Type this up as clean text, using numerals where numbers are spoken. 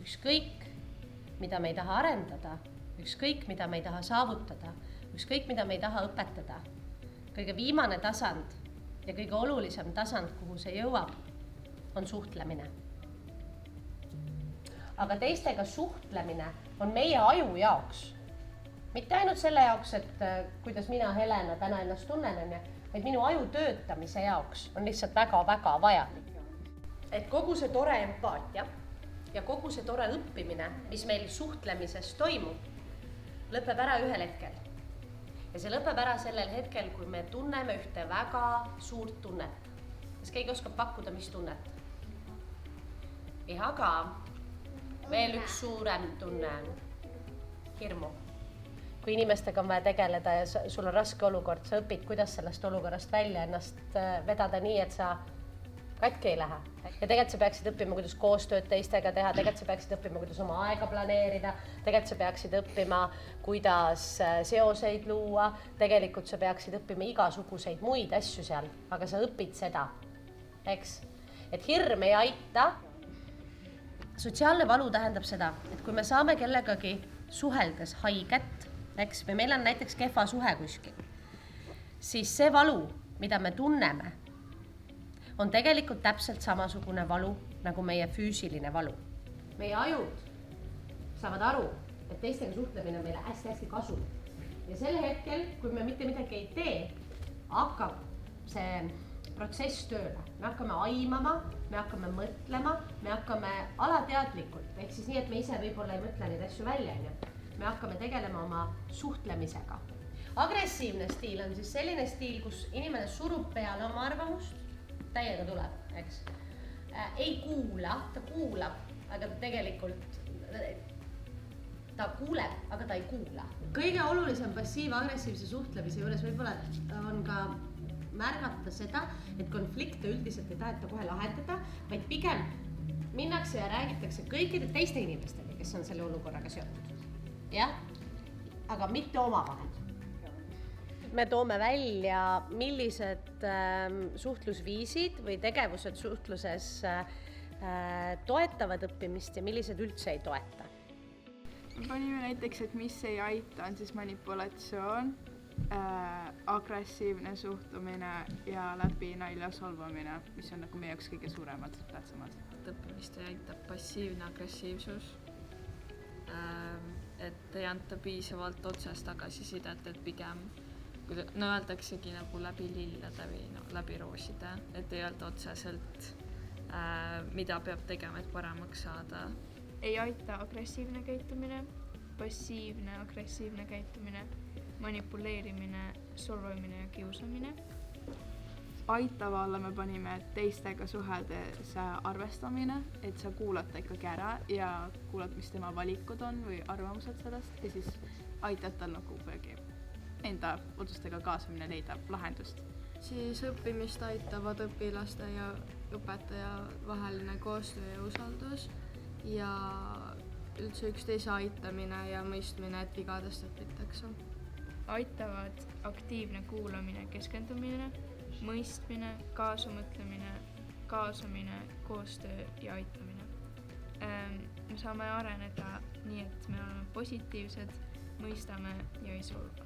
ükskõik, mida me ei taha arendada, ükskõik, mida me ei taha saavutada, ükskõik, mida me ei taha õpetada. Kõige viimane tasand ja kõige olulisem tasand, kuhu see jõuab, on suhtlemine. Aga teistega suhtlemine on meie aju jaoks. Mitte ainult selle jaoks, et kuidas mina, Helena, täna ennast tunnen, vaid minu aju töötamise jaoks on lihtsalt väga-väga vajalik. Et kogu see tore empaatia ja kogu see tore õppimine, mis meil suhtlemises toimub, lõpeb ära ühel hetkel. Ja see lõpeb ära sellel hetkel, kui me tunneme ühte väga suurt tunnet. Kas keegi oskab pakkuda, mis tunnet? Aga veel üks suurem tunne on hirmu. Kui inimestega on vaja tegeleda ja sul on raske olukord, sa õpid, kuidas sellest olukorrast välja ennast vedada nii, et sa katki ei lähe. Ja tegelikult sa peaksid õppima, kuidas koostööd teistega teha, tegelikult sa peaksid õppima, kuidas oma aega planeerida, tegelikult sa peaksid õppima, kuidas seoseid luua, tegelikult sa peaksid õppima igasuguseid muid asju seal, aga sa õpid seda, eks? Et hirm ei aita. Sotsiaalne valu tähendab seda, et kui me saame kellegagi suheldes haiget, eks, või meil on näiteks kehva suhe kuskil, siis see valu, mida me tunneme, on tegelikult täpselt samasugune valu nagu meie füüsiline valu. Meie ajud saavad aru, et teistega suhtlemine on meile hästi-hästi kasu. Ja sel hetkel, kui me mitte midagi ei tee, hakkab see protsess tööle. Me hakkame aimama, me hakkame mõtlema, me hakkame alateadlikult, ehk siis nii, et me ise võib-olla ei mõtle neid asju välja. Me hakkame tegelema oma suhtlemisega. Agressiivne stiil on siis selline stiil, kus inimene surub peale oma arvamust, täiega tuleb, eks. Ei kuula, ta kuulab, aga ta tegelikult, ta kuuleb, aga ta ei kuula. Kõige olulisem passiiv-agressiivse suhtlemise juures võib-olla on ka märgata seda, et konflikte üldiselt ei taheta kohe lahendada, vaid pigem minnakse ja räägitakse kõikide teiste inimestega, kes on selle olukorraga seotud. Jah, aga mitte oma vahel. Me toome välja, millised suhtlusviisid või tegevused suhtluses toetavad õppimist ja millised üldse ei toeta. Panime näiteks, et mis ei aita, on siis manipulatsioon, agressiivne suhtumine ja läbi nalja solvamine, mis on nagu meie jaoks kõige suuremad, tähtsamad. Õppimist ei aitab passiivne agressiivsus, et ei anta piisavalt otsest tagasisidet, et pigem öeldaksegi nagu läbi lillede või läbi rooside, et ei öelda otseselt, mida peab tegema, et paremaks saada. Ei aita agressiivne käitumine, passiivne agressiivne käitumine, manipuleerimine, solvamine ja kiusamine. Aitava alla me panime teistega suheldes arvestamine, et sa kuulad ta ikkagi ära ja kuulad, mis tema valikud on või arvamused sellest ja siis aitad tal nagu enda otsustega kaasamine leida lahendust. Siis õppimist aitavad õpilaste ja õpetaja vaheline koostöö ja usaldus ja üldse üksteise aitamine ja mõistmine, et vigadest õpitakse. Aitavad aktiivne kuulamine, keskendumine, mõistmine, kaasamõtlemine, kaasamine, koostöö ja aitamine. Me saame areneda nii, et me oleme positiivsed, mõistame ja ei solva.